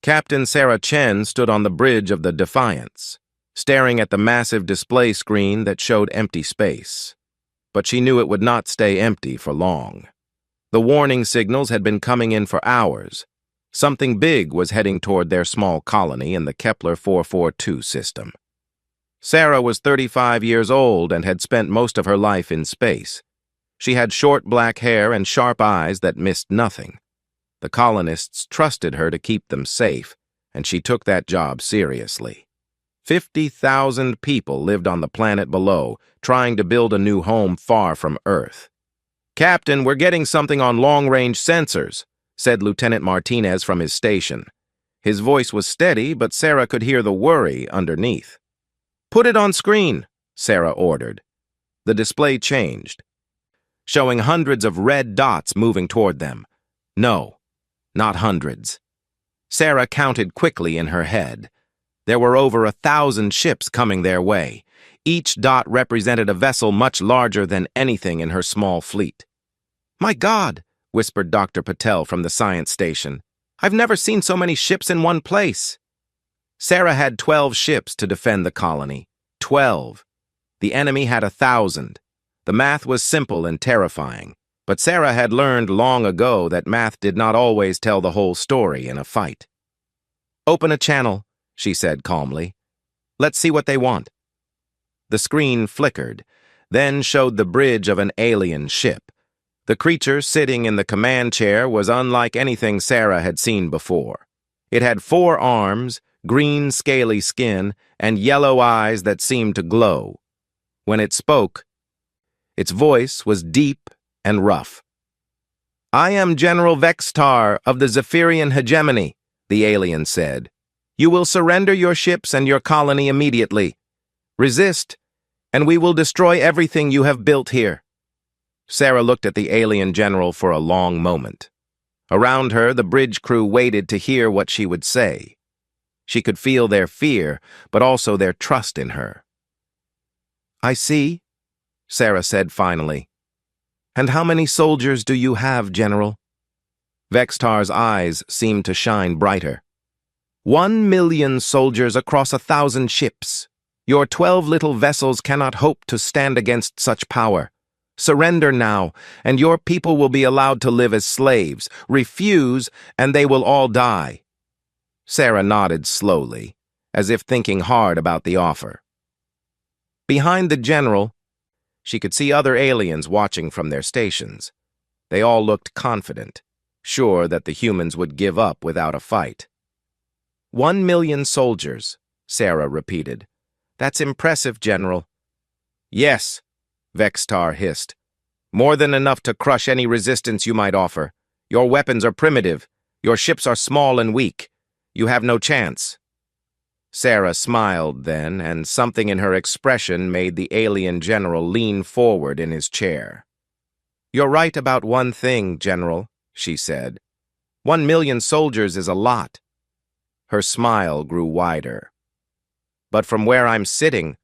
Captain Sarah Chen stood on the bridge of the Defiance, staring at the massive display screen that showed empty space. But she knew it would not stay empty for long. The warning signals had been coming in for hours. Something big was heading toward their small colony in the Kepler 442 system. Sarah was 35 years old and had spent most of her life in space. She had short black hair and sharp eyes that missed nothing. The colonists trusted her to keep them safe, and she took that job seriously. 50,000 people lived on the planet below, trying to build a new home far from Earth. "Captain, we're getting something on long-range sensors," said Lieutenant Martinez from his station. His voice was steady, but Sarah could hear the worry underneath. "Put it on screen," Sarah ordered. The display changed, showing hundreds of red dots moving toward them. No, not hundreds. Sarah counted quickly in her head. There were over 1,000 ships coming their way. Each dot represented a vessel much larger than anything in her small fleet. "My God," whispered Dr. Patel from the science station. "I've never seen so many ships in one place." Sarah had 12 ships to defend the colony. 12. The enemy had 1,000. The math was simple and terrifying, but Sarah had learned long ago that math did not always tell the whole story in a fight. "Open a channel," she said calmly. "Let's see what they want." The screen flickered, then showed the bridge of an alien ship. The creature sitting in the command chair was unlike anything Sarah had seen before. It had 4 arms, green scaly skin, and yellow eyes that seemed to glow. When it spoke, its voice was deep and rough. "I am General Vextar of the Zephyrian Hegemony," the alien said. "You will surrender your ships and your colony immediately. Resist, and we will destroy everything you have built here." Sarah looked at the alien general for a long moment. Around her, the bridge crew waited to hear what she would say. She could feel their fear, but also their trust in her. "I see," Sarah said finally. "And how many soldiers do you have, General?" Vextar's eyes seemed to shine brighter. 1,000,000 soldiers across 1,000 ships. Your 12 little vessels cannot hope to stand against such power. Surrender now, and your people will be allowed to live as slaves. Refuse, and they will all die." Sarah nodded slowly, as if thinking hard about the offer. Behind the general, she could see other aliens watching from their stations. They all looked confident, sure that the humans would give up without a fight. 1,000,000 soldiers, Sarah repeated. "That's impressive, General." "Yes," Vextar hissed. "More than enough to crush any resistance you might offer. Your weapons are primitive. Your ships are small and weak. You have no chance." Sarah smiled then, and something in her expression made the alien general lean forward in his chair. "You're right about one thing, General," she said. 1,000,000 soldiers is a lot." Her smile grew wider. "But from where I'm sitting,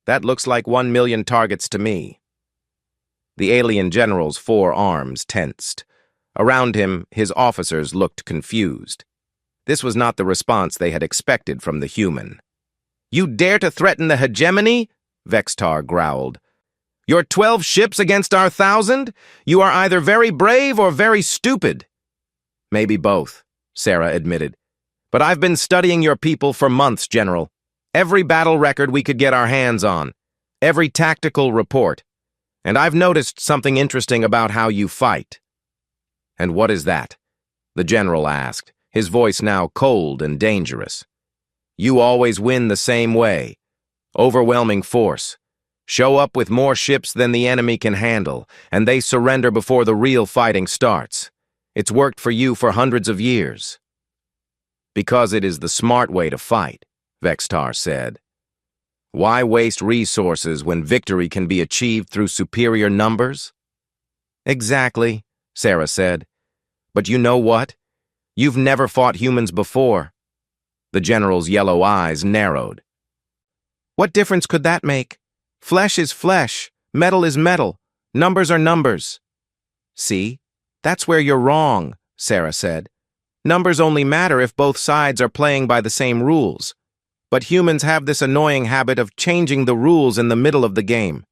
that looks like 1,000,000 targets to me." The alien general's 4 arms tensed. Around him, his officers looked confused. This was not the response they had expected from the human. "You dare to threaten the hegemony?" Vextar growled. "Your 12 ships against our 1,000? You are either very brave or very stupid." "Maybe both," Sarah admitted. "But I've been studying your people for months, General. Every battle record we could get our hands on. Every tactical report. And I've noticed something interesting about how you fight." "And what is that?" the general asked, his voice now cold and dangerous. "You always win the same way. Overwhelming force. Show up with more ships than the enemy can handle, and they surrender before the real fighting starts. It's worked for you for hundreds of years." "Because it is the smart way to fight," Vextar said. "Why waste resources when victory can be achieved through superior numbers?" "Exactly," Sarah said. "But you know what? You've never fought humans before." The general's yellow eyes narrowed. "What difference could that make? Flesh is flesh, metal is metal, numbers are numbers." "See, that's where you're wrong," Sarah said. Numbers only matter if both sides are playing by the same rules. But humans have this annoying habit of changing the rules in the middle of the game.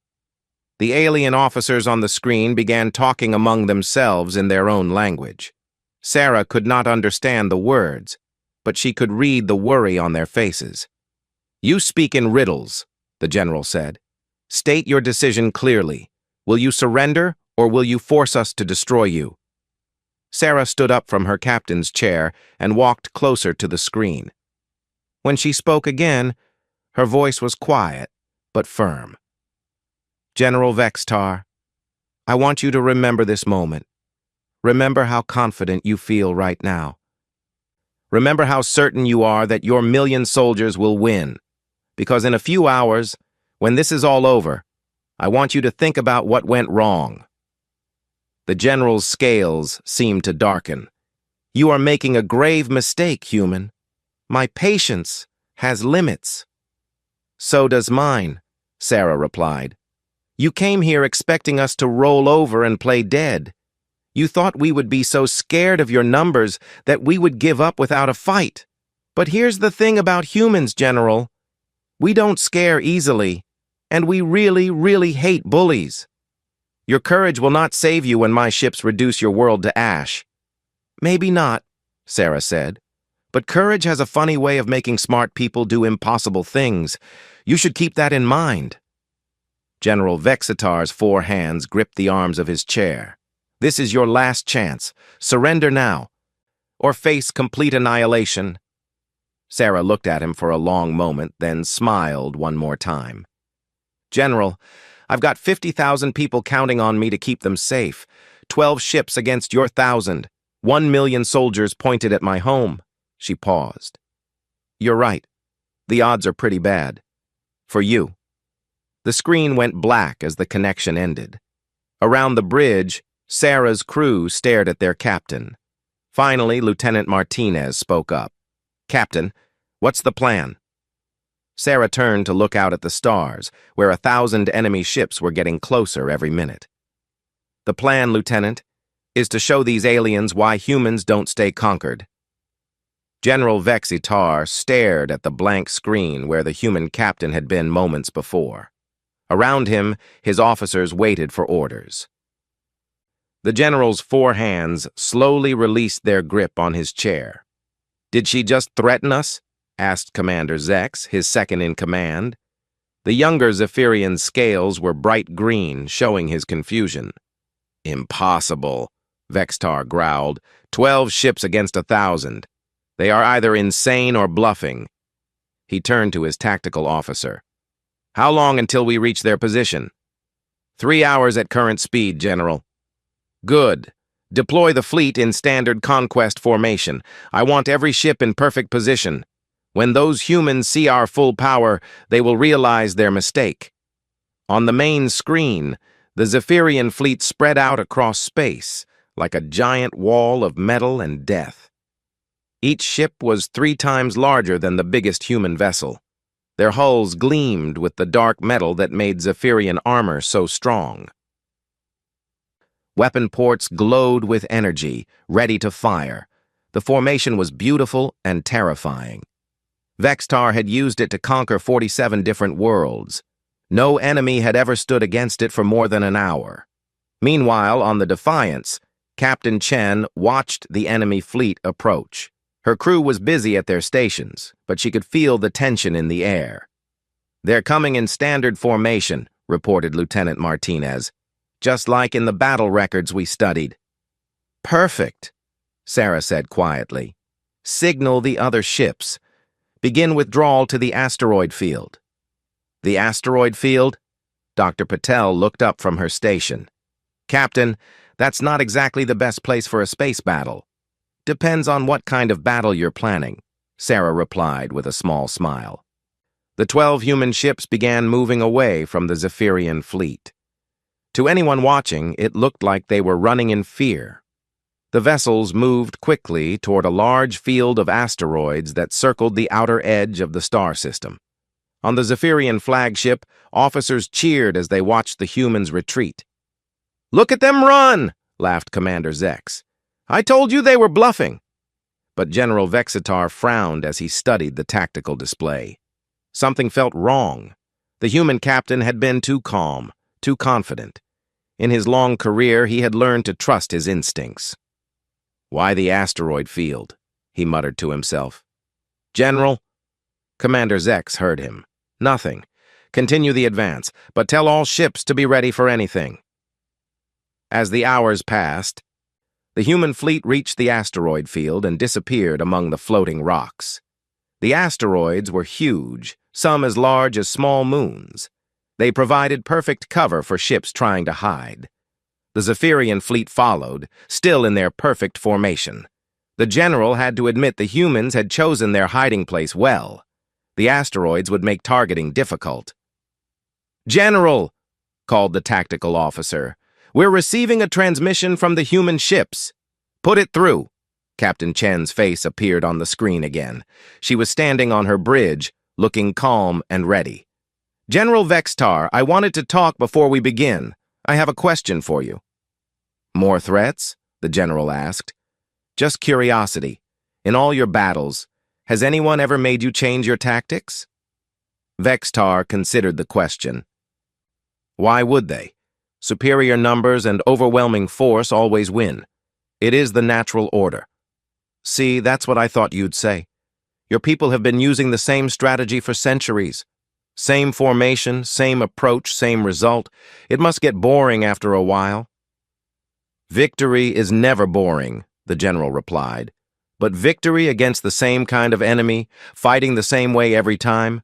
The alien officers on the screen began talking among themselves in their own language. Sarah could not understand the words, but she could read the worry on their faces. "You speak in riddles," the general said. "State your decision clearly. Will you surrender, or will you force us to destroy you?" Sarah stood up from her captain's chair and walked closer to the screen. When she spoke again, her voice was quiet but firm. "General Vextar, I want you to remember this moment. Remember how confident you feel right now. Remember how certain you are that your MillIon soldiers will win. Because in a few hours, when this is all over, I want you to think about what went wrong." The general's scales seemed to darken. "You are making a grave mistake, human. My patience has limits." "So does mine," Sarah replied. "You came here expecting us to roll over and play dead. You thought we would be so scared of your numbers that we would give up without a fight. But here's the thing about humans, General. We don't scare easily, and we really, really hate bullies. Your courage will not save you when my ships reduce your world to ash." "Maybe not," Sarah said. "But courage has a funny way of making smart people do impossible things. You should keep that in mind." General Vexatar's 4 hands gripped the arms of his chair. "This is your last chance. Surrender now, or face complete annihilation." Sarah looked at him for a long moment, then smiled one more time. "General, I've got 50,000 people counting on me to keep them safe. 12 ships against your 1,000. 1 million soldiers pointed at my home." She paused. "You're right. The odds are pretty bad. For you." The screen went black as the connection ended. Around the bridge, Sarah's crew stared at their captain. Finally, Lieutenant Martinez spoke up. "Captain, what's the plan?" Sarah turned to look out at the stars, where 1,000 enemy ships were getting closer every minute. "The plan, Lieutenant, is to show these aliens why humans don't stay conquered." General Vexatar stared at the blank screen where the human captain had been moments before. Around him, his officers waited for orders. The general's 4 hands slowly released their grip on his chair. "Did she just threaten us?" asked Commander Zex, his second in command. The younger Zephyrian's scales were bright green, showing his confusion. "Impossible," Vextar growled. 12 ships against 1,000. They are either insane or bluffing." He turned to his tactical officer. "How long until we reach their position?" 3 hours at current speed, General." "Good. Deploy the fleet in standard conquest formation. I want every ship in perfect position. When those humans see our full power, they will realize their mistake." On the main screen, the Zephyrian fleet spread out across space, like a giant wall of metal and death. Each ship was 3 times larger than the biggest human vessel. Their hulls gleamed with the dark metal that made Zephyrian armor so strong. Weapon ports glowed with energy, ready to fire. The formation was beautiful and terrifying. Vextar had used it to conquer 47 different worlds. No enemy had ever stood against it for more than an hour. Meanwhile, on the Defiance, Captain Chen watched the enemy fleet approach. Her crew was busy at their stations, but she could feel the tension in the air. "They're coming in standard formation," reported Lieutenant Martinez, "just like in the battle records we studied." "Perfect," Sarah said quietly. "Signal the other ships. Begin withdrawal to the asteroid field." "The asteroid field?" Dr. Patel looked up from her station. "Captain, that's not exactly the best place for a space battle." "Depends on what kind of battle you're planning," Sarah replied with a small smile. The 12 human ships began moving away from the Zephyrian fleet. To anyone watching, it looked like they were running in fear. The vessels moved quickly toward a large field of asteroids that circled the outer edge of the star system. On the Zephyrian flagship, officers cheered as they watched the humans retreat. "Look at them run!" laughed Commander Zex. "I told you they were bluffing." but General Vexitar frowned as he studied the tactical display. Something felt wrong. The human captain had been too calm, too confident. In his long career, he had learned to trust his instincts. "Why the asteroid field?" he muttered to himself. "General?" Commander Zex heard him. "Nothing. Continue the advance, but tell all ships to be ready for anything." As the hours passed, the human fleet reached the asteroid field and disappeared among the floating rocks. The asteroids were huge, some as large as small moons. They provided perfect cover for ships trying to hide. The Zephyrian fleet followed, still in their perfect formation. The general had to admit the humans had chosen their hiding place well. The asteroids would make targeting difficult. "General," called the tactical officer, "we're receiving a transmission from the human ships." "Put it through." Captain Chen's face appeared on the screen again. She was standing on her bridge, looking calm and ready. "General Vexitar, I wanted to talk before we begin. I have a question for you." "More threats?" the general asked. "Just curiosity. In all your battles, has anyone ever made you change your tactics?" Vexitar considered the question. "Why would they? Superior numbers and overwhelming force always win. It is the natural order." "See, that's what I thought you'd say. Your people have been using the same strategy for centuries. Same formation, same approach, same result. It must get boring after a while." "Victory is never boring," the general replied. "But victory against the same kind of enemy, fighting the same way every time,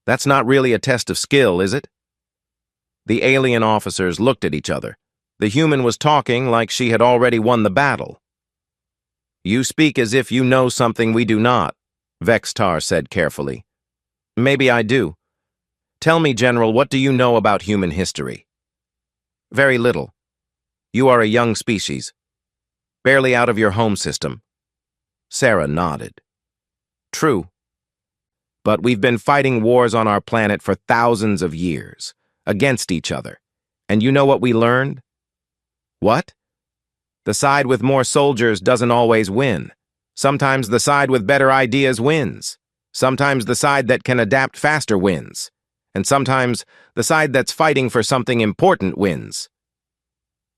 that's not really a test of skill, is it?" The alien officers looked at each other. The human was talking like she had already won the battle. "You speak as if you know something we do not," Vexitar said carefully. "Maybe I do. Tell me, General, what do you know about human history?" "Very little. You are a young species, barely out of your home system." Sarah nodded. "True. But we've been fighting wars on our planet for thousands of years, against each other. And you know what we learned?" "What?" "The side with more soldiers doesn't always win. Sometimes the side with better ideas wins. Sometimes the side that can adapt faster wins. And sometimes the side that's fighting for something important wins."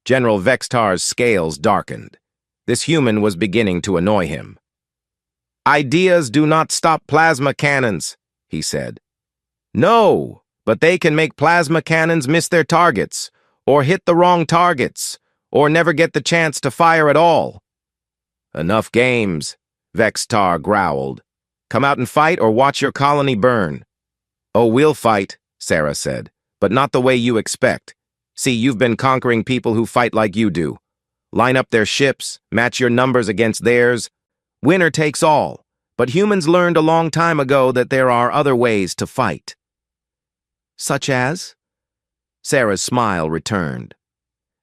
General Vexitar's scales darkened. This human was beginning to annoy him. "Ideas do not stop plasma cannons," he said. "No, but they can make plasma cannons miss their targets, or hit the wrong targets, or never get the chance to fire at all." "Enough games," Vexitar growled. "Come out and fight or watch your colony burn." "Oh, we'll fight," Sarah said, "but not the way you expect. See, you've been conquering people who fight like you do. Line up their ships, match your numbers against theirs. Winner takes all. But humans learned a long time ago that there are other ways to fight." "Such as?" Sarah's smile returned.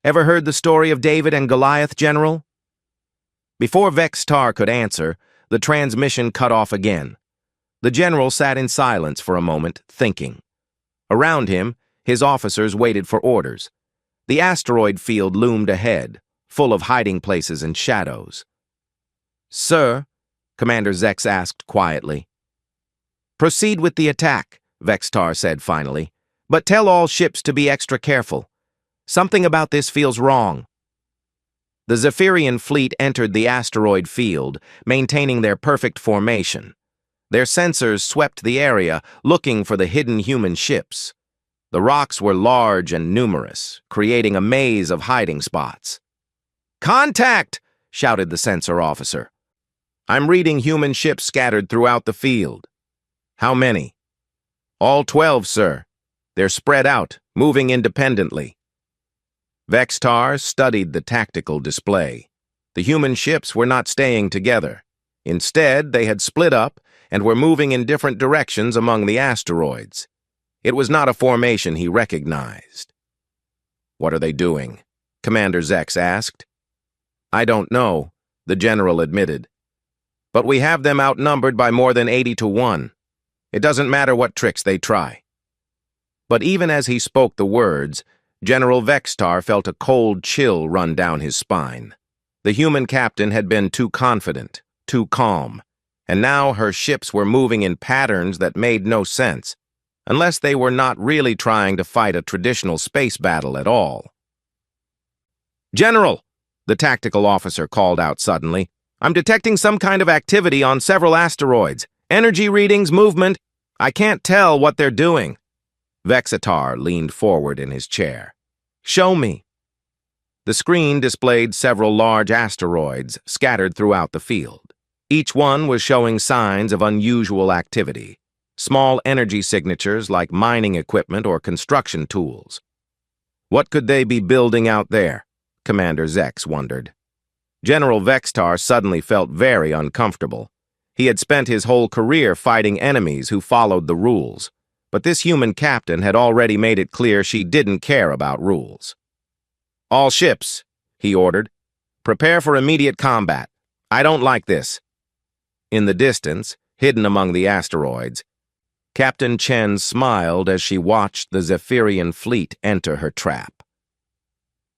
"Ever heard the story of David and Goliath, General?" Before Vexitar could answer, the transmission cut off again. The general sat in silence for a moment, thinking. Around him, his officers waited for orders. The asteroid field loomed ahead, full of hiding places and shadows. "Sir," Commander Zex asked quietly. "Proceed with the attack," Vexitar said finally, "but tell all ships to be extra careful. Something about this feels wrong." The Zephyrian fleet entered the asteroid field, maintaining their perfect formation. Their sensors swept the area, looking for the hidden human ships. The rocks were large and numerous, creating a maze of hiding spots. "Contact!" shouted the sensor officer. "I'm reading human ships scattered throughout the field." "How many?" "All 12, sir. They're spread out, moving independently." Vexitar studied the tactical display. The human ships were not staying together. Instead, they had split up and were moving in different directions among the asteroids. It was not a formation he recognized. "What are they doing?" Commander Zex asked. "I don't know," the general admitted. "But we have them outnumbered by more than 80 to 1. It doesn't matter what tricks they try." But even as he spoke the words, General Vexitar felt a cold chill run down his spine. The human captain had been too confident, too calm, and now her ships were moving in patterns that made no sense, unless they were not really trying to fight a traditional space battle at all. "General," the tactical officer called out suddenly, "I'm detecting some kind of activity on several asteroids. Energy readings, movement. I can't tell what they're doing." Vexitar leaned forward in his chair. "Show me." The screen displayed several large asteroids scattered throughout the field. Each one was showing signs of unusual activity, small energy signatures like mining equipment or construction tools. What could they be building out there? Commander Zex wondered. General Vexitar suddenly felt very uncomfortable. He had spent his whole career fighting enemies who followed the rules, but this human captain had already made it clear she didn't care about rules. "All ships," he ordered, "prepare for immediate combat. I don't like this." In the distance, hidden among the asteroids, Captain Chen smiled as she watched the Zephyrian fleet enter her trap.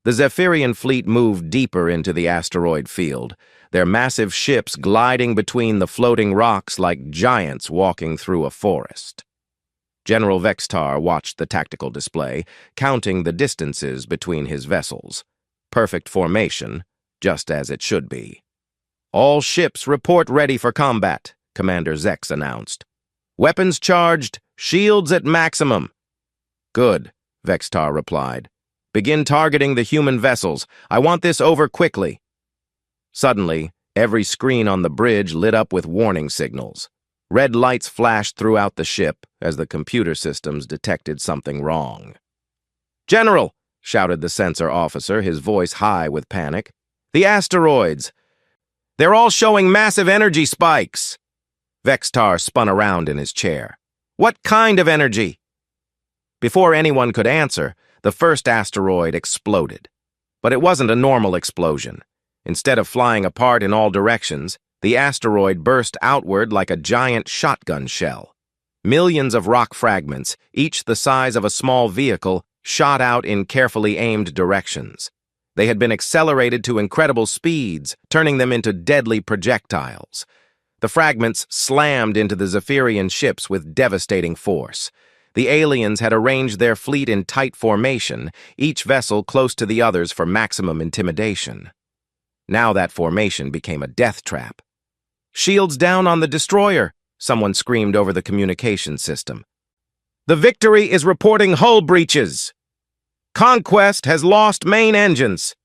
The Zephyrian fleet moved deeper into the asteroid field, their massive ships gliding between the floating rocks like giants walking through a forest. General Vexitar watched the tactical display, counting the distances between his vessels. Perfect formation, just as it should be. "All ships report ready for combat," Commander Zex announced. "Weapons charged, shields at maximum." "Good," Vexitar replied. "Begin targeting the human vessels. I want this over quickly." Suddenly, every screen on the bridge lit up with warning signals. Red lights flashed throughout the ship as the computer systems detected something wrong. "General," shouted the sensor officer, his voice high with panic. "The asteroids! They're all showing massive energy spikes!" Vexitar spun around in his chair. "What kind of energy?" Before anyone could answer, the first asteroid exploded. But it wasn't a normal explosion. Instead of flying apart in all directions, the asteroid burst outward like a giant shotgun shell. Millions of rock fragments, each the size of a small vehicle, shot out in carefully aimed directions. They had been accelerated to incredible speeds, turning them into deadly projectiles. The fragments slammed into the Zephyrian ships with devastating force. The aliens had arranged their fleet in tight formation, each vessel close to the others for maximum intimidation. Now that formation became a death trap. "Shields down on the destroyer," someone screamed over the communication system. "The Victory is reporting hull breaches. Conquest has lost main engines."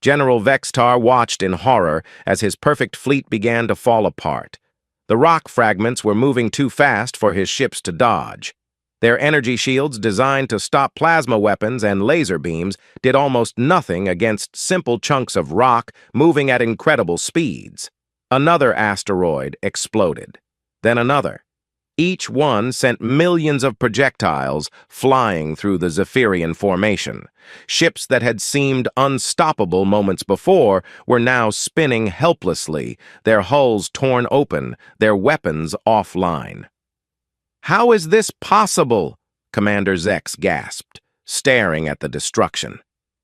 General Vexitar watched in horror as his perfect fleet began to fall apart. The rock fragments were moving too fast for his ships to dodge. Their energy shields, designed to stop plasma weapons and laser beams, did almost nothing against simple chunks of rock moving at incredible speeds. Another asteroid exploded. Then another. Each one sent millions of projectiles flying through the Zephyrian formation. Ships that had seemed unstoppable moments before were now spinning helplessly, their hulls torn open, their weapons offline. "How is this possible?" Commander Zex gasped, staring at the destruction.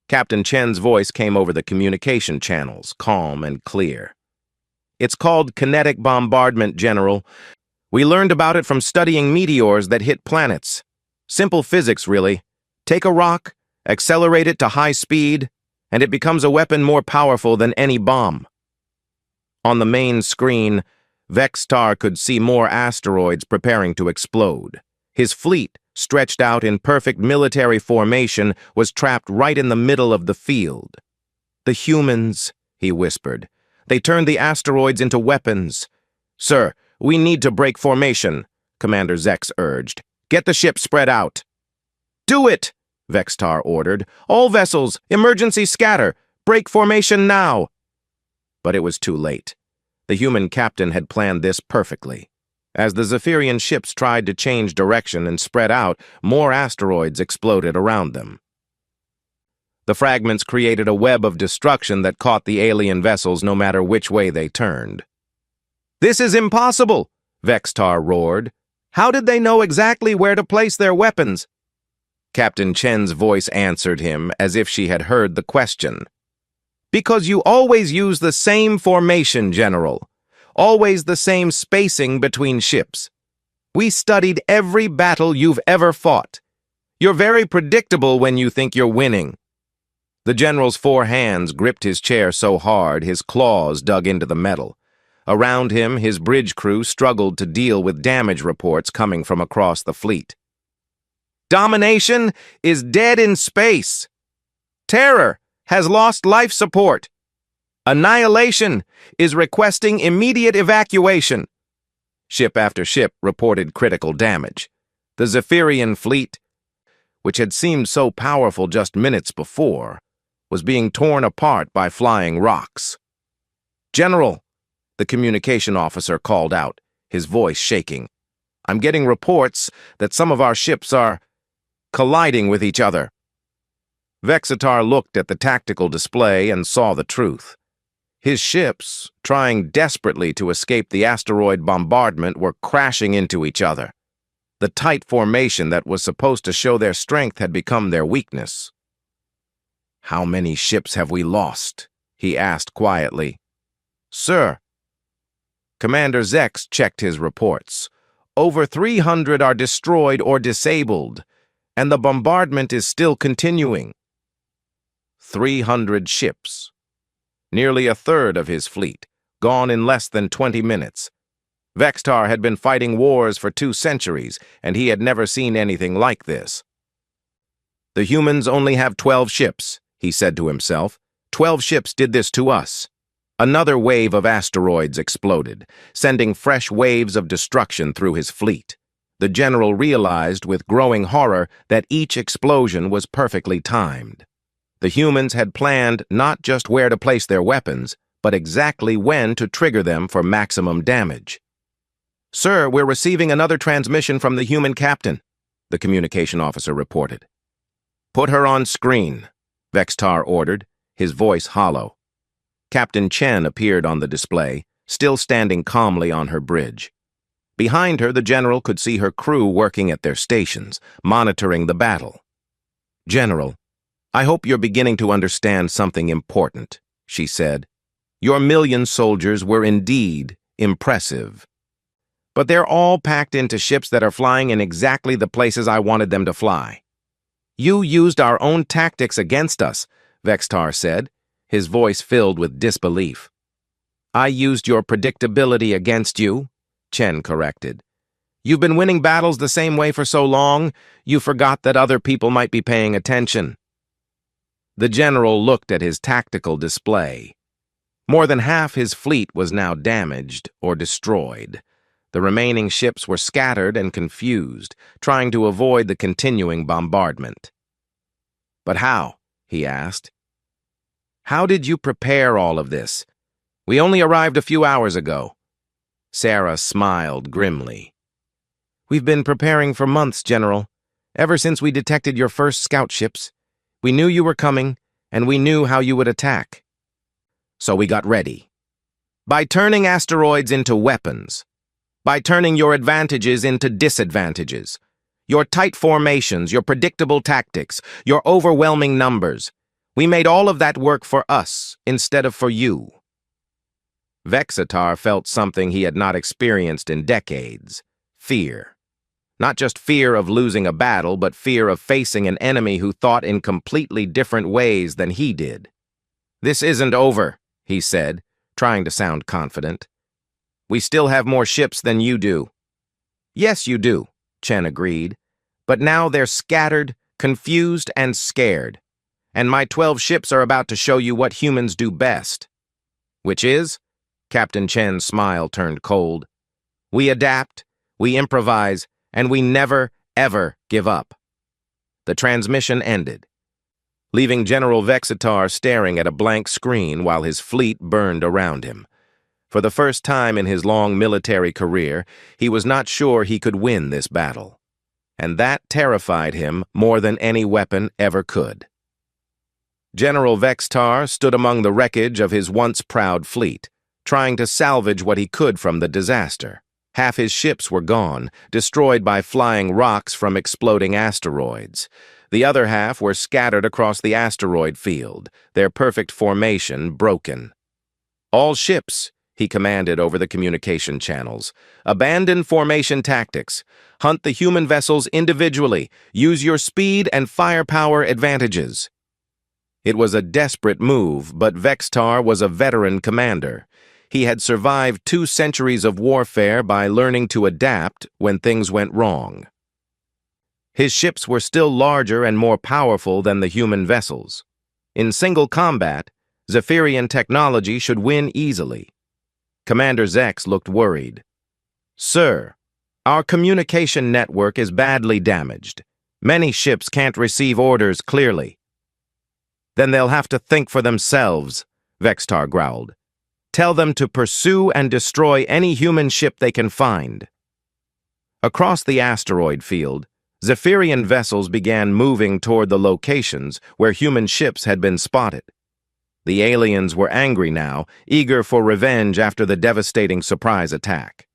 Captain Chen's voice came over the communication channels, calm and clear. "It's called kinetic bombardment, General. We learned about it from studying meteors that hit planets. Simple physics, really. Take a rock, accelerate it to high speed, and it becomes a weapon more powerful than any bomb." On the main screen, Vexitar could see more asteroids preparing to explode. His fleet, stretched out in perfect military formation, was trapped right in the middle of the field. "The humans," he whispered. "They turned the asteroids into weapons." "Sir, we need to break formation," Commander Zex urged. "Get the ship spread out." "Do it!" Vexitar ordered. "All vessels, emergency scatter! Break formation now!" But it was too late. The human captain had planned this perfectly. As the Zephyrian ships tried to change direction and spread out, more asteroids exploded around them. The fragments created a web of destruction that caught the alien vessels no matter which way they turned. "This is impossible!" Vexitar roared. "How did they know exactly where to place their weapons?" Captain Chen's voice answered him as if she had heard the question. "Because you always use the same formation, General. Always the same spacing between ships. We studied every battle you've ever fought. You're very predictable when you think you're winning." The general's 4 hands gripped his chair so hard his claws dug into the metal. Around him, his bridge crew struggled to deal with damage reports coming from across the fleet. "Domination is dead in space. Terror has lost life support. Annihilation is requesting immediate evacuation." Ship after ship reported critical damage. The Zephyrian fleet, which had seemed so powerful just minutes before, was being torn apart by flying rocks. "General," the communication officer called out, his voice shaking, "I'm getting reports that some of our ships are colliding with each other." Vexitar looked at the tactical display and saw the truth. His ships, trying desperately to escape the asteroid bombardment, were crashing into each other. The tight formation that was supposed to show their strength had become their weakness. "How many ships have we lost?" he asked quietly. "Sir." Commander Zex checked his reports. "Over 300 are destroyed or disabled, and the bombardment is still continuing." 300 ships. Nearly a third of his fleet, gone in less than 20 minutes. Vextar had been fighting wars for 2 centuries, and he had never seen anything like this. "The humans only have 12 ships, he said to himself. 12 ships did this to us. Another wave of asteroids exploded, sending fresh waves of destruction through his fleet. The general realized with growing horror that each explosion was perfectly timed. The humans had planned not just where to place their weapons, but exactly when to trigger them for maximum damage. "Sir, we're receiving another transmission from the human captain," the communication officer reported. "Put her on screen," Vextar ordered, his voice hollow. Captain Chen appeared on the display, still standing calmly on her bridge. Behind her, the general could see her crew working at their stations, monitoring the battle. "General, I hope you're beginning to understand something important," she said. "Your MillIon soldiers were indeed impressive. But they're all packed into ships that are flying in exactly the places I wanted them to fly. You used our own tactics against us," Vextar said, his voice filled with disbelief. "I used your predictability against you," Chen corrected. "You've been winning battles the same way for so long, you forgot that other people might be paying attention." The general looked at his tactical display. More than half his fleet was now damaged or destroyed. The remaining ships were scattered and confused, trying to avoid the continuing bombardment. "But how?" he asked. "How did you prepare all of this? We only arrived a few hours ago." Sarah smiled grimly. "We've been preparing for months, General. Ever since we detected your first scout ships. We knew you were coming, and we knew how you would attack. So we got ready. By turning asteroids into weapons. By turning your advantages into disadvantages. Your tight formations, your predictable tactics, your overwhelming numbers. We made all of that work for us instead of for you." Vexitar felt something he had not experienced in decades: fear. Not just fear of losing a battle, but fear of facing an enemy who thought in completely different ways than he did. "This isn't over," he said, trying to sound confident. "We still have more ships than you do." "Yes, you do," Chen agreed. "But now they're scattered, confused, and scared. And my 12 ships are about to show you what humans do best." "Which is?" Captain Chen's smile turned cold. "We adapt, we improvise, and we never, ever give up." The transmission ended, leaving General Vexitar staring at a blank screen while his fleet burned around him. For the first time in his long military career, he was not sure he could win this battle. And that terrified him more than any weapon ever could. General Vexitar stood among the wreckage of his once proud fleet, trying to salvage what he could from the disaster. Half his ships were gone, destroyed by flying rocks from exploding asteroids. The other half were scattered across the asteroid field, their perfect formation broken. "All ships," he commanded over the communication channels. "Abandon formation tactics. Hunt the human vessels individually. Use your speed and firepower advantages." It was a desperate move, but Vextar was a veteran commander. He had survived 2 centuries of warfare by learning to adapt when things went wrong. His ships were still larger and more powerful than the human vessels. In single combat, Zephyrian technology should win easily. Commander Zex looked worried. "Sir, our communication network is badly damaged. Many ships can't receive orders clearly." "Then they'll have to think for themselves," Vextar growled. "Tell them to pursue and destroy any human ship they can find." Across the asteroid field, Zephyrian vessels began moving toward the locations where human ships had been spotted. The aliens were angry now, eager for revenge after the devastating surprise attack.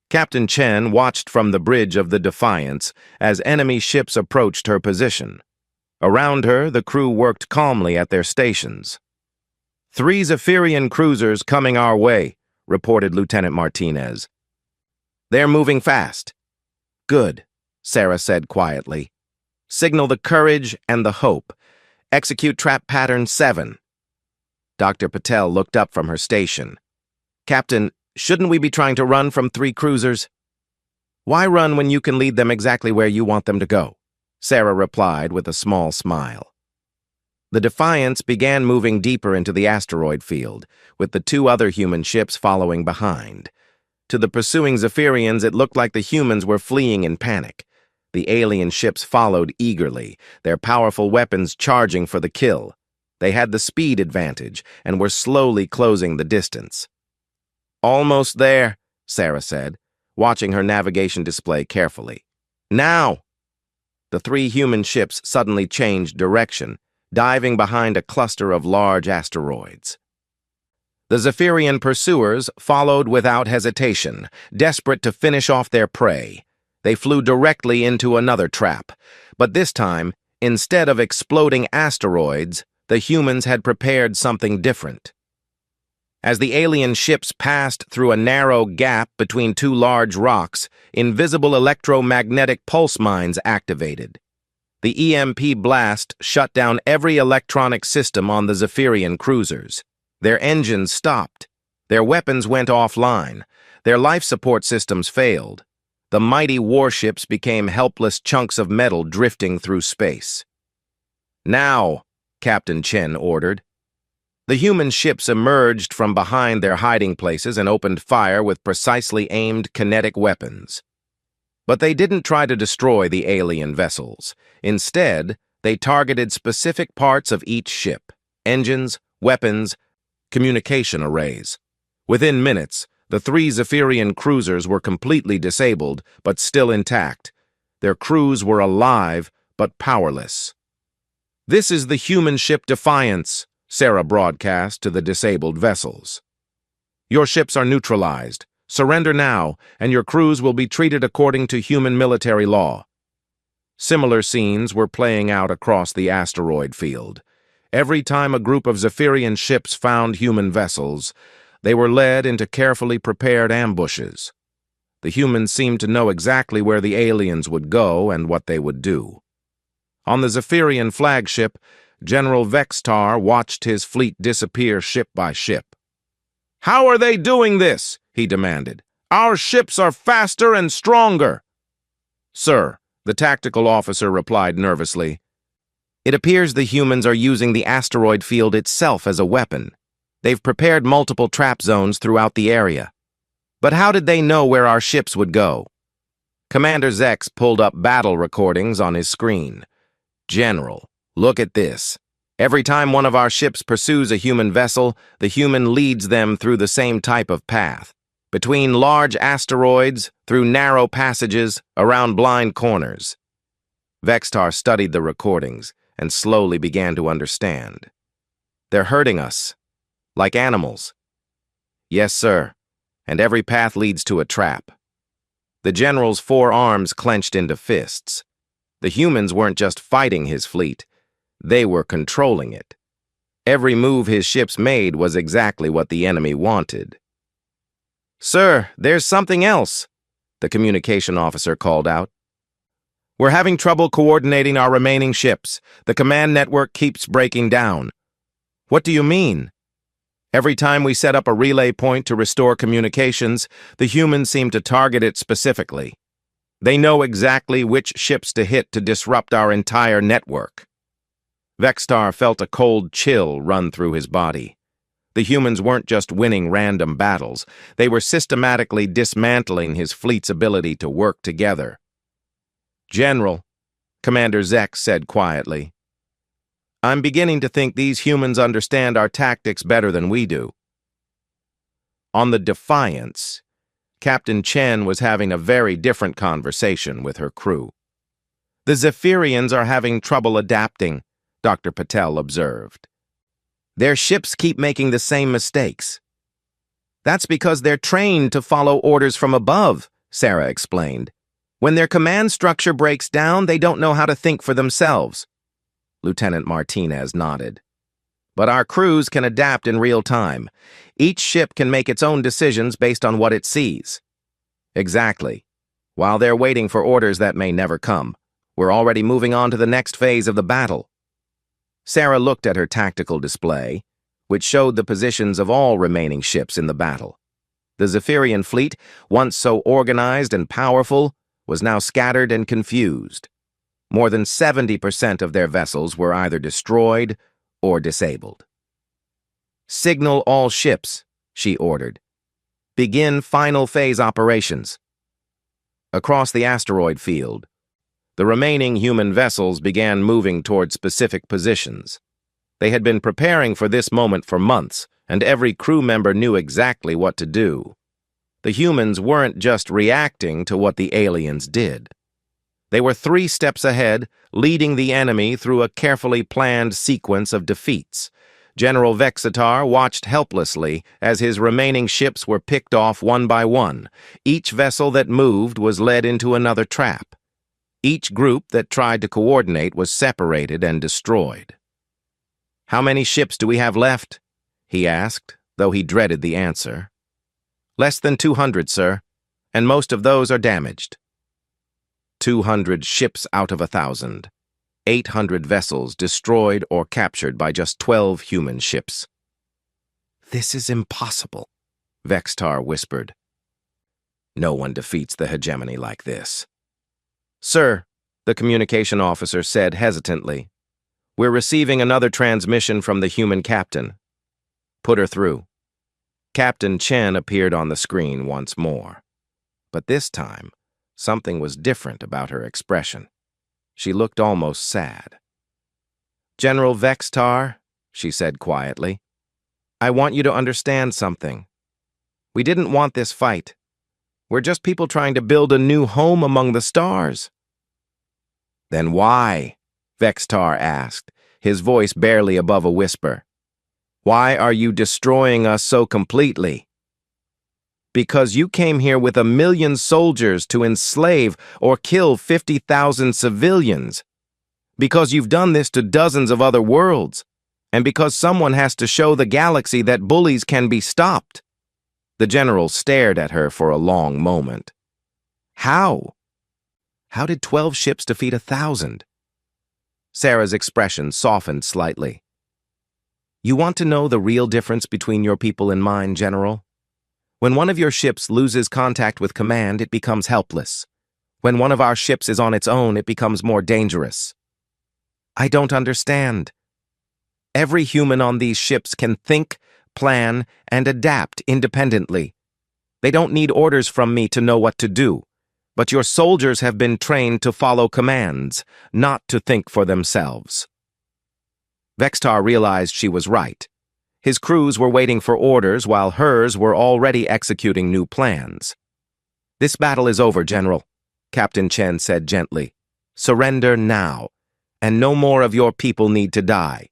Captain Chen watched from the bridge of the Defiance as enemy ships approached her position. Around her, the crew worked calmly at their stations. "3 Zephyrian cruisers coming our way," reported Lieutenant Martinez. "They're moving fast." "Good," Sarah said quietly. "Signal the Courage and the Hope. Execute trap pattern 7. Dr. Patel looked up from her station. "Captain, shouldn't we be trying to run from 3 cruisers?" "Why run when you can lead them exactly where you want them to go?" Sarah replied with a small smile. The Defiance began moving deeper into the asteroid field, with the 2 other human ships following behind. To the pursuing Zephyrians, it looked like the humans were fleeing in panic. The alien ships followed eagerly, their powerful weapons charging for the kill. They had the speed advantage and were slowly closing the distance. "Almost there," Sarah said, watching her navigation display carefully. "Now!" The 3 human ships suddenly changed direction, diving behind a cluster of large asteroids. The Zephyrian pursuers followed without hesitation, desperate to finish off their prey. They flew directly into another trap, but this time, instead of exploding asteroids, the humans had prepared something different. As the alien ships passed through a narrow gap between 2 large rocks, invisible electromagnetic pulse mines activated. The EMP blast shut down every electronic system on the Zephyrian cruisers. Their engines stopped. Their weapons went offline. Their life support systems failed. The mighty warships became helpless chunks of metal drifting through space. "Now," Captain Chen ordered. The human ships emerged from behind their hiding places and opened fire with precisely aimed kinetic weapons. But they didn't try to destroy the alien vessels. Instead, they targeted specific parts of each ship: engines, weapons, communication arrays. Within minutes, the 3 Zephyrian cruisers were completely disabled, but still intact. Their crews were alive, but powerless. "This is the human ship Defiance," Sarah broadcast to the disabled vessels. "Your ships are neutralized. Surrender now, and your crews will be treated according to human military law." Similar scenes were playing out across the asteroid field. Every time a group of Zephyrian ships found human vessels, they were led into carefully prepared ambushes. The humans seemed to know exactly where the aliens would go and what they would do. On the Zephyrian flagship, General Vextar watched his fleet disappear ship by ship. "How are they doing this?" he demanded. "Our ships are faster and stronger." "Sir," the tactical officer replied nervously, "it appears the humans are using the asteroid field itself as a weapon. They've prepared multiple trap zones throughout the area. But how did they know where our ships would go?" Commander Zex pulled up battle recordings on his screen. "General, look at this. Every time one of our ships pursues a human vessel, the human leads them through the same type of path. Between large asteroids, through narrow passages, around blind corners." Vextar studied the recordings and slowly began to understand. "They're hurting us. Like animals." "Yes, sir. And every path leads to a trap." The general's 4 arms clenched into fists. The humans weren't just fighting his fleet. They were controlling it. Every move his ships made was exactly what the enemy wanted. "Sir, there's something else," the communication officer called out. "We're having trouble coordinating our remaining ships. The command network keeps breaking down." "What do you mean?" "Every time we set up a relay point to restore communications, the humans seem to target it specifically. They know exactly which ships to hit to disrupt our entire network." Vextar felt a cold chill run through his body. The humans weren't just winning random battles. They were systematically dismantling his fleet's ability to work together. "General," Commander Zek said quietly, "I'm beginning to think these humans understand our tactics better than we do." On the Defiance, Captain Chen was having a very different conversation with her crew. "The Zephyrians are having trouble adapting," Dr. Patel observed. "Their ships keep making the same mistakes." "That's because they're trained to follow orders from above," Sarah explained. "When their command structure breaks down, they don't know how to think for themselves." Lieutenant Martinez nodded. "But our crews can adapt in real time. Each ship can make its own decisions based on what it sees." "Exactly. While they're waiting for orders that may never come, we're already moving on to the next phase of the battle." Sarah looked at her tactical display, which showed the positions of all remaining ships in the battle. The Zephyrian fleet, once so organized and powerful, was now scattered and confused. More than 70% of their vessels were either destroyed or disabled. "Signal all ships," she ordered. "Begin final phase operations." Across the asteroid field, the remaining human vessels began moving toward specific positions. They had been preparing for this moment for months, and every crew member knew exactly what to do. The humans weren't just reacting to what the aliens did. They were 3 steps ahead, leading the enemy through a carefully planned sequence of defeats. General Vexitar watched helplessly as his remaining ships were picked off one by one. Each vessel that moved was led into another trap. Each group that tried to coordinate was separated and destroyed. "How many ships do we have left?" he asked, though he dreaded the answer. "Less than 200, sir, and most of those are damaged." 200 ships out of 1,000. 800 vessels destroyed or captured by just 12 human ships. "This is impossible," Vextar whispered. "No one defeats the hegemony like this." "Sir," the communication officer said hesitantly, "we're receiving another transmission from the human captain." "Put her through." Captain Chen appeared on the screen once more. But this time, something was different about her expression. She looked almost sad. "General Vextar," she said quietly, "I want you to understand something. We didn't want this fight. We're just people trying to build a new home among the stars." "Then why?" Vextar asked, his voice barely above a whisper. "Why are you destroying us so completely?" "Because you came here with 1,000,000 soldiers to enslave or kill 50,000 civilians. Because you've done this to dozens of other worlds. And because someone has to show the galaxy that bullies can be stopped." The general stared at her for a long moment. "How? How did 12 ships defeat 1,000? Sarah's expression softened slightly. "You want to know the real difference between your people and mine, General? When one of your ships loses contact with command, it becomes helpless. When one of our ships is on its own, it becomes more dangerous." "I don't understand." "Every human on these ships can think, plan, and adapt independently. They don't need orders from me to know what to do. But your soldiers have been trained to follow commands, not to think for themselves." Vextar realized she was right. His crews were waiting for orders while hers were already executing new plans. "This battle is over, General," Captain Chen said gently. "Surrender now, and no more of your people need to die."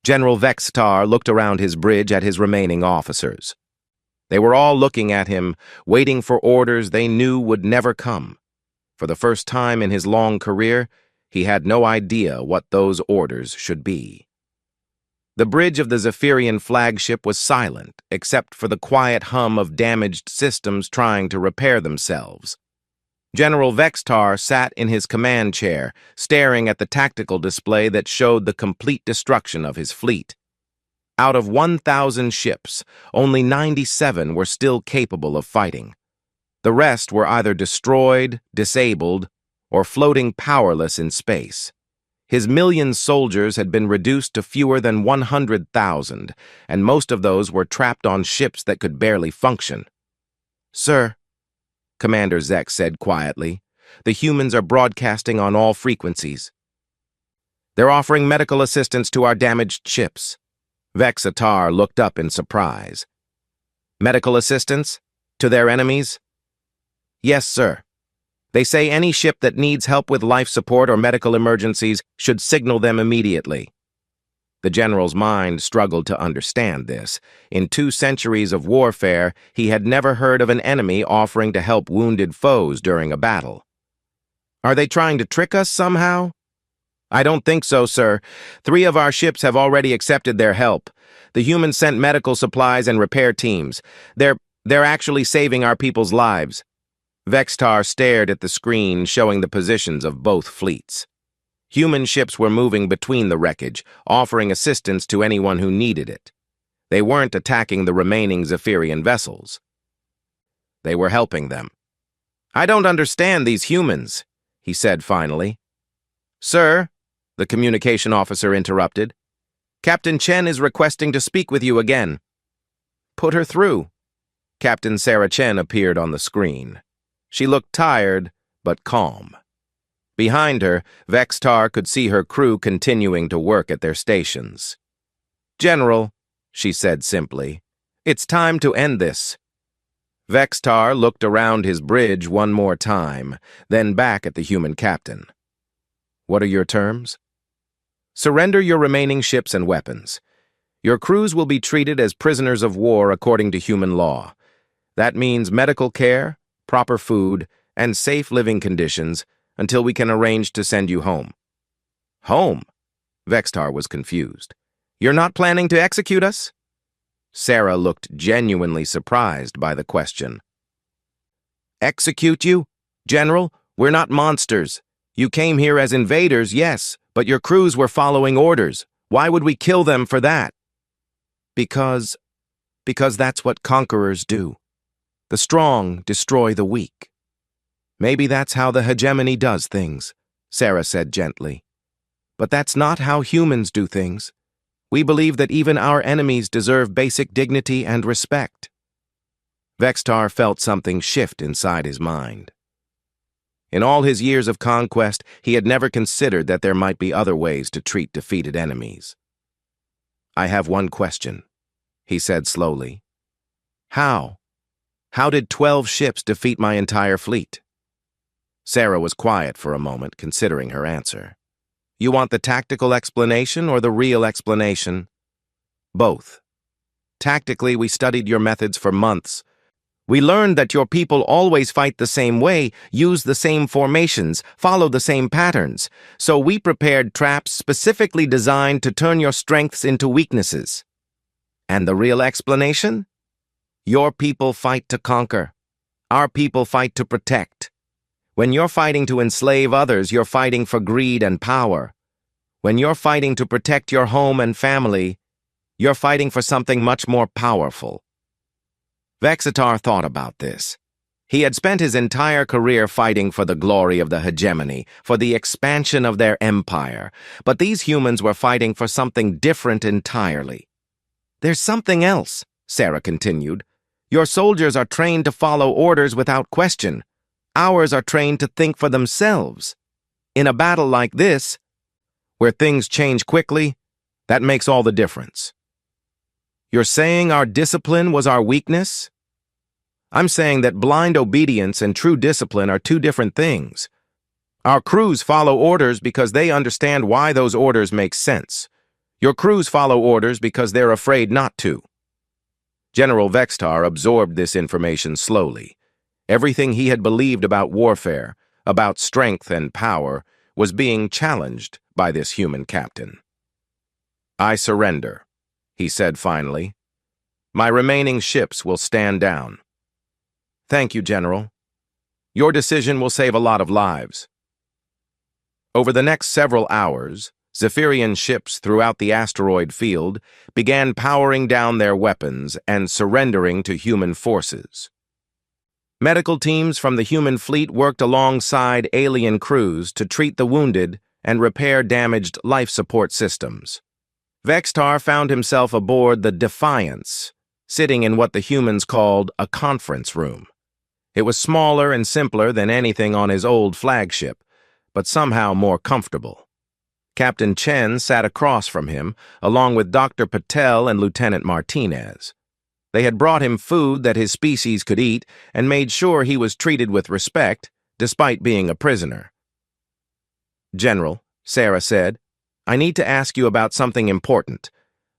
General Vextar looked around his bridge at his remaining officers. They were all looking at him, waiting for orders they knew would never come. For the first time in his long career, he had no idea what those orders should be. The bridge of the Zephyrian flagship was silent, except for the quiet hum of damaged systems trying to repair themselves. General Vextar sat in his command chair, staring at the tactical display that showed the complete destruction of his fleet. Out of 1,000 ships, only 97 were still capable of fighting. The rest were either destroyed, disabled, or floating powerless in space. His million soldiers had been reduced to fewer than 100,000, and most of those were trapped on ships that could barely function. "Sir," Commander Zek said quietly, "the humans are broadcasting on all frequencies. They're offering medical assistance to our damaged ships." Vexatar looked up in surprise. "Medical assistance? To their enemies?" "Yes, sir. They say any ship that needs help with life support or medical emergencies should signal them immediately." The general's mind struggled to understand this. In 2 centuries of warfare, he had never heard of an enemy offering to help wounded foes during a battle. "Are they trying to trick us somehow?" "I don't think so, sir. 3 of our ships have already accepted their help. The humans sent medical supplies and repair teams. They're actually saving our people's lives." Vextar stared at the screen showing the positions of both fleets. Human ships were moving between the wreckage, offering assistance to anyone who needed it. They weren't attacking the remaining Zephyrian vessels. They were helping them. "I don't understand these humans," he said finally. "Sir," the communication officer interrupted, "Captain Chen is requesting to speak with you again." "Put her through." Captain Sarah Chen appeared on the screen. She looked tired, but calm. Behind her, Vextar could see her crew continuing to work at their stations. "General," she said simply, "it's time to end this." Vextar looked around his bridge one more time, then back at the human captain. "What are your terms?" "Surrender your remaining ships and weapons. Your crews will be treated as prisoners of war according to human law. That means medical care, proper food, and safe living conditions until we can arrange to send you home." "Home?" Vextar was confused. "You're not planning to execute us?" Sarah looked genuinely surprised by the question. "Execute you? General, we're not monsters. You came here as invaders, yes, but your crews were following orders. Why would we kill them for that?" Because that's what conquerors do. The strong destroy the weak." "Maybe that's how the hegemony does things," Sarah said gently. "But that's not how humans do things. We believe that even our enemies deserve basic dignity and respect." Vextar felt something shift inside his mind. In all his years of conquest, he had never considered that there might be other ways to treat defeated enemies. "I have one question," he said slowly. "How? How did 12 ships defeat my entire fleet?" Sarah was quiet for a moment, considering her answer. "You want the tactical explanation or the real explanation?" "Both. Tactically, we studied your methods for months. We learned that your people always fight the same way, use the same formations, follow the same patterns. So we prepared traps specifically designed to turn your strengths into weaknesses." "And the real explanation?" "Your people fight to conquer. Our people fight to protect. When you're fighting to enslave others, you're fighting for greed and power. When you're fighting to protect your home and family, you're fighting for something much more powerful." Vexatar thought about this. He had spent his entire career fighting for the glory of the hegemony, for the expansion of their empire, but these humans were fighting for something different entirely. "There's something else," Sarah continued. "Your soldiers are trained to follow orders without question. Ours are trained to think for themselves. In a battle like this, where things change quickly, that makes all the difference." "You're saying our discipline was our weakness?" "I'm saying that blind obedience and true discipline are 2 different things. Our crews follow orders because they understand why those orders make sense. Your crews follow orders because they're afraid not to." General Vextar absorbed this information slowly. Everything he had believed about warfare, about strength and power, was being challenged by this human captain. "I surrender," he said finally. My remaining ships will stand down. Thank you, General. Your decision will save a lot of lives. Over the next several hours, Zephyrian ships throughout the asteroid field began powering down their weapons and surrendering to human forces. Medical teams from the human fleet worked alongside alien crews to treat the wounded and repair damaged life support systems. Vextar found himself aboard the Defiance, sitting in what the humans called a conference room. It was smaller and simpler than anything on his old flagship, but somehow more comfortable. Captain Chen sat across from him, along with Dr. Patel and Lieutenant Martinez. They had brought him food that his species could eat and made sure he was treated with respect, despite being a prisoner. General, Sarah said, I need to ask you about something important.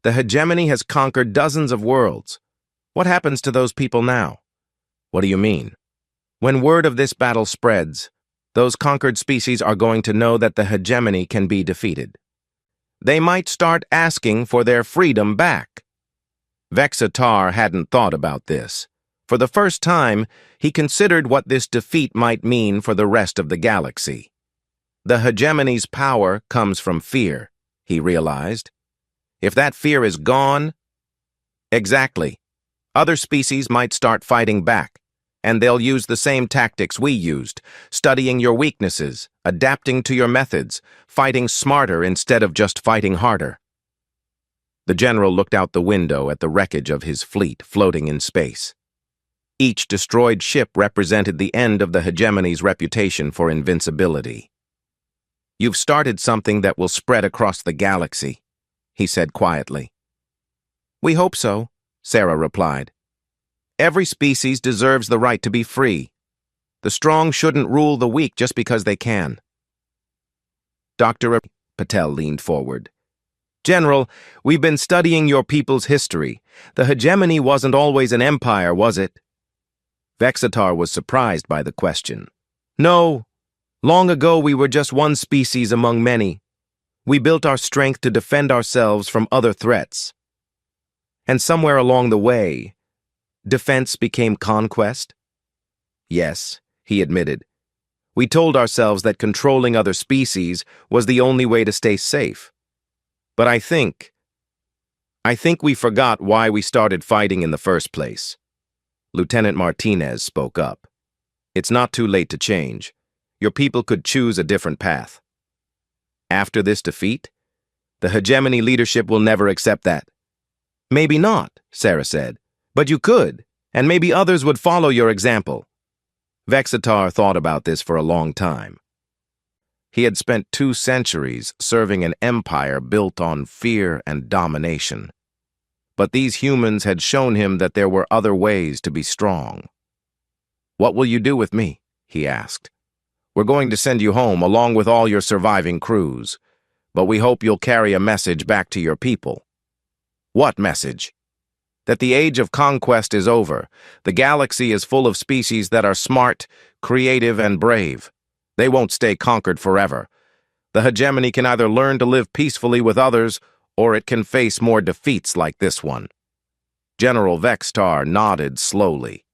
The hegemony has conquered dozens of worlds. What happens to those people now? What do you mean? When word of this battle spreads, those conquered species are going to know that the hegemony can be defeated. They might start asking for their freedom back. Vexatar hadn't thought about this. For the first time, he considered what this defeat might mean for the rest of the galaxy. The hegemony's power comes from fear, he realized. If that fear is gone... Exactly. Other species might start fighting back, and they'll use the same tactics we used, studying your weaknesses, adapting to your methods, fighting smarter instead of just fighting harder. The general looked out the window at the wreckage of his fleet floating in space. Each destroyed ship represented the end of the hegemony's reputation for invincibility. You've started something that will spread across the galaxy, he said quietly. We hope so, Sarah replied. Every species deserves the right to be free. The strong shouldn't rule the weak just because they can. Dr. Patel leaned forward. General, we've been studying your people's history. The hegemony wasn't always an empire, was it? Vexatar was surprised by the question. No. Long ago we were just one species among many. We built our strength to defend ourselves from other threats. And somewhere along the way, defense became conquest? Yes, he admitted. We told ourselves that controlling other species was the only way to stay safe. But I think we forgot why we started fighting in the first place. Lieutenant Martinez spoke up. It's not too late to change. Your people could choose a different path. After this defeat, the hegemony leadership will never accept that. Maybe not, Sarah said. But you could, and maybe others would follow your example. Vexatar thought about this for a long time. He had spent 2 centuries serving an empire built on fear and domination. But these humans had shown him that there were other ways to be strong. What will you do with me? He asked. We're going to send you home along with all your surviving crews, but we hope you'll carry a message back to your people. What message? That the age of conquest is over. The galaxy is full of species that are smart, creative, and brave. They won't stay conquered forever. The hegemony can either learn to live peacefully with others, or it can face more defeats like this one. General Vextar nodded slowly.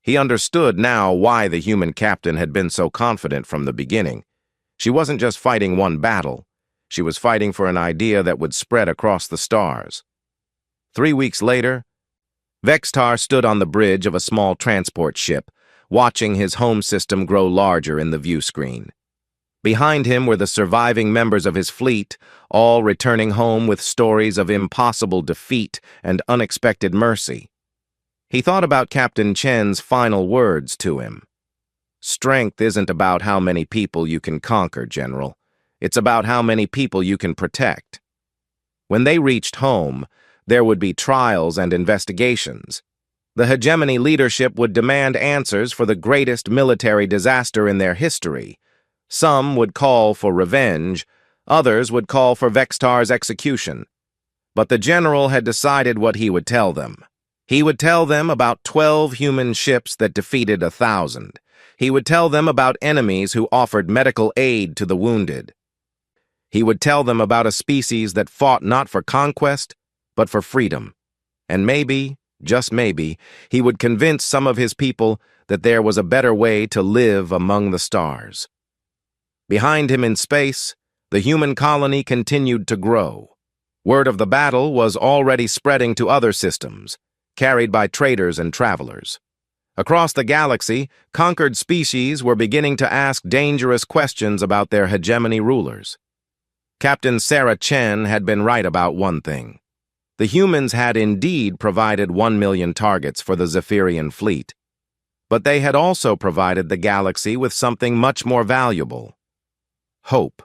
He understood now why the human captain had been so confident from the beginning. She wasn't just fighting one battle. She was fighting for an idea that would spread across the stars. 3 weeks later, Vextar stood on the bridge of a small transport ship, watching his home system grow larger in the view screen. Behind him were the surviving members of his fleet, all returning home with stories of impossible defeat and unexpected mercy. He thought about Captain Chen's final words to him. Strength isn't about how many people you can conquer, General. It's about how many people you can protect. When they reached home, there would be trials and investigations. The hegemony leadership would demand answers for the greatest military disaster in their history. Some would call for revenge, others would call for Vextar's execution. But the general had decided what he would tell them. He would tell them about 12 human ships that defeated 1,000. He would tell them about enemies who offered medical aid to the wounded. He would tell them about a species that fought not for conquest, but for freedom. And maybe, just maybe, he would convince some of his people that there was a better way to live among the stars. Behind him in space, the human colony continued to grow. Word of the battle was already spreading to other systems, carried by traders and travelers. Across the galaxy, conquered species were beginning to ask dangerous questions about their hegemony rulers. Captain Sarah Chen had been right about one thing. The humans had indeed provided 1 million targets for the Zephyrian fleet, but they had also provided the galaxy with something much more valuable: hope.